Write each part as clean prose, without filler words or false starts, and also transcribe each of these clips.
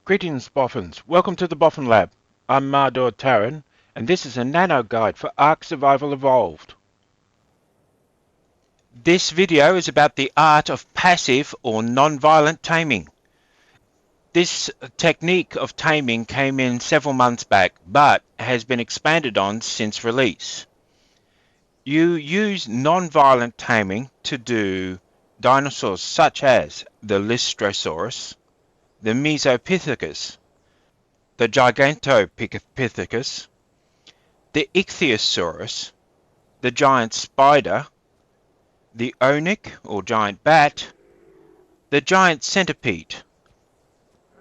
Greetings, Boffins. Welcome to the Boffin Lab. I'm Mardor Taran, and this is a Nano-Guide for Ark Survival Evolved. This video is about the art of passive or non-violent taming. This technique of taming came in several months back, but has been expanded on since release. You use non-violent taming to do dinosaurs such as the Lystrosaurus, the Mesopithecus, the Gigantopithecus, the Ichthyosaurus, the giant spider, the onyx or giant bat, the giant centipede,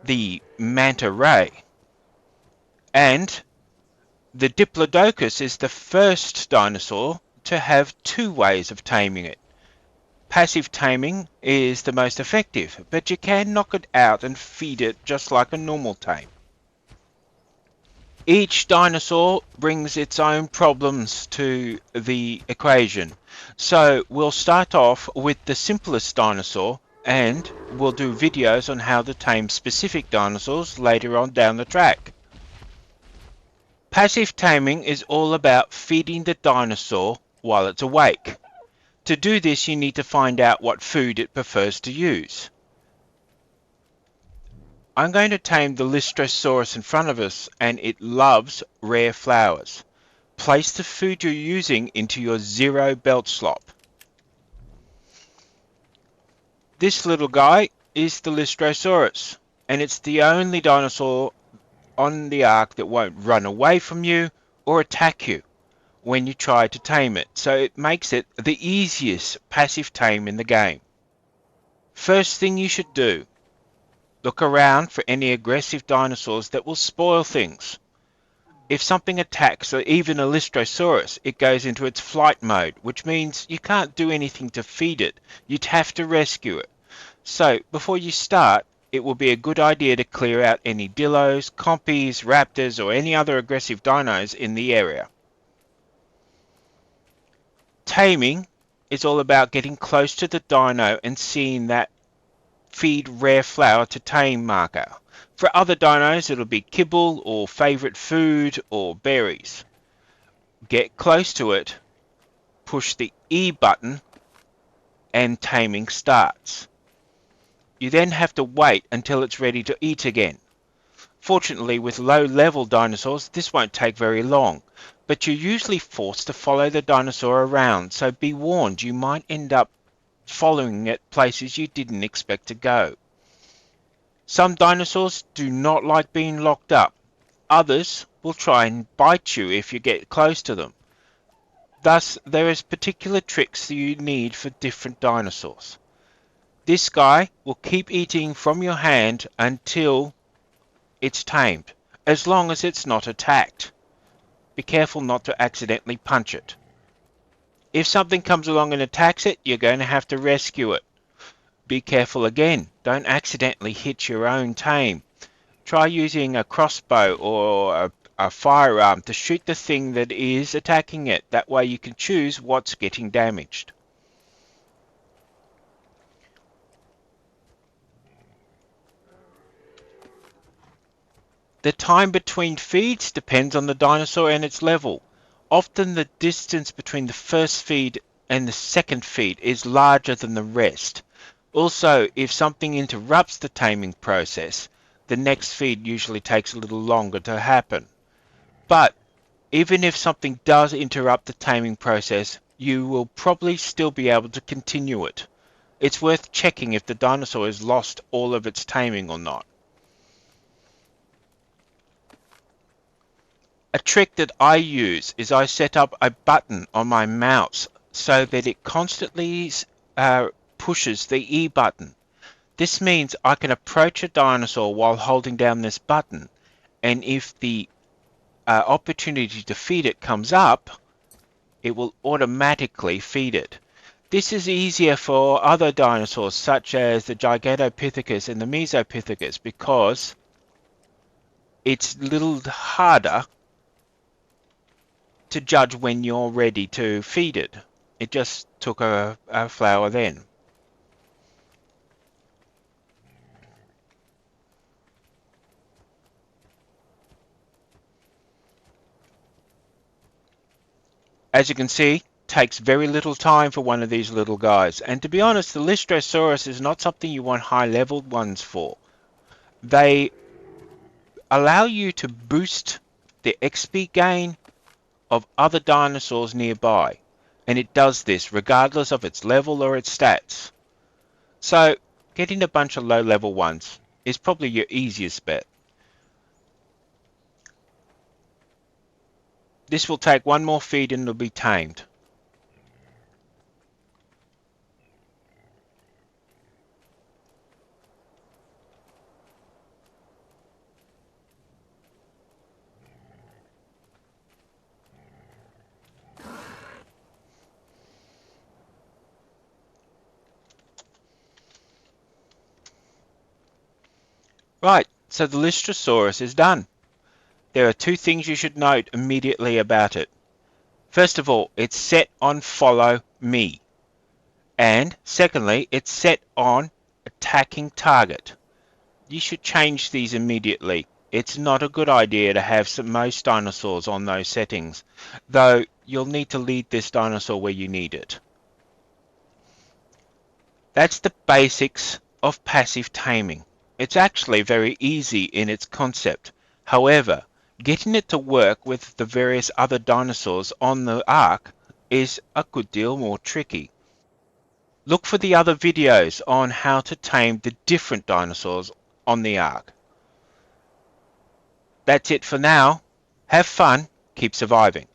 the manta ray, and the Diplodocus is the first dinosaur to have two ways of taming it. Passive taming is the most effective, but you can knock it out and feed it just like a normal tame. Each dinosaur brings its own problems to the equation. So we'll start off with the simplest dinosaur and we'll do videos on how to tame specific dinosaurs later on down the track. Passive taming is all about feeding the dinosaur while it's awake. To do this, you need to find out what food it prefers to use. I'm going to tame the Lystrosaurus in front of us, and it loves rare flowers. Place the food you're using into your zero belt slop. This little guy is the Lystrosaurus, and it's the only dinosaur on the ark that won't run away from you or attack you when you try to tame it, so it makes it the easiest passive tame in the game. First thing you should do, look around for any aggressive dinosaurs that will spoil things. If something attacks, or even a Lystrosaurus, it goes into its flight mode, which means you can't do anything to feed it. You'd have to rescue it. So, before you start, it will be a good idea to clear out any dillos, compies, raptors, or any other aggressive dinos in the area. Taming is all about getting close to the dino and seeing that feed rare flower to tame marker. For other dinos, it'll be kibble or favorite food or berries. Get close to it, push the E button, and taming starts. You then have to wait until it's ready to eat again. Fortunately, with low-level dinosaurs, this won't take very long, but you're usually forced to follow the dinosaur around, so be warned, you might end up following it places you didn't expect to go. Some dinosaurs do not like being locked up. Others will try and bite you if you get close to them. Thus, there is particular tricks that you need for different dinosaurs. This guy will keep eating from your hand until it's tamed, as long as it's not attacked. Be careful not to accidentally punch it. If something comes along and attacks it, you're going to have to rescue it. Be careful again, don't accidentally hit your own tame. Try using a crossbow or a firearm to shoot the thing that is attacking it. That way you can choose what's getting damaged. The time between feeds depends on the dinosaur and its level. Often the distance between the first feed and the second feed is larger than the rest. Also, if something interrupts the taming process, the next feed usually takes a little longer to happen. But even if something does interrupt the taming process, you will probably still be able to continue it. It's worth checking if the dinosaur has lost all of its taming or not. A trick that I use is I set up a button on my mouse so that it constantly pushes the E button. This means I can approach a dinosaur while holding down this button, and if the opportunity to feed it comes up, it will automatically feed it. This is easier for other dinosaurs such as the Gigantopithecus and the Mesopithecus because it's a little harder to judge when you're ready to feed it. It just took a flower then. As you can see, takes very little time for one of these little guys. And to be honest, the Lystrosaurus is not something you want high leveled ones for. They allow you to boost the XP gain of other dinosaurs nearby. And it does this regardless of its level or its stats. So getting a bunch of low level ones is probably your easiest bet. This will take one more feed and it'll be tamed. Right, so the Lystrosaurus is done. There are two things you should note immediately about it. First of all, it's set on follow me. And secondly, it's set on attacking target. You should change these immediately. It's not a good idea to have most dinosaurs on those settings, though you'll need to lead this dinosaur where you need it. That's the basics of passive taming. It's actually very easy in its concept. However, getting it to work with the various other dinosaurs on the ark is a good deal more tricky. Look for the other videos on how to tame the different dinosaurs on the ark. That's it for now. Have fun, keep surviving.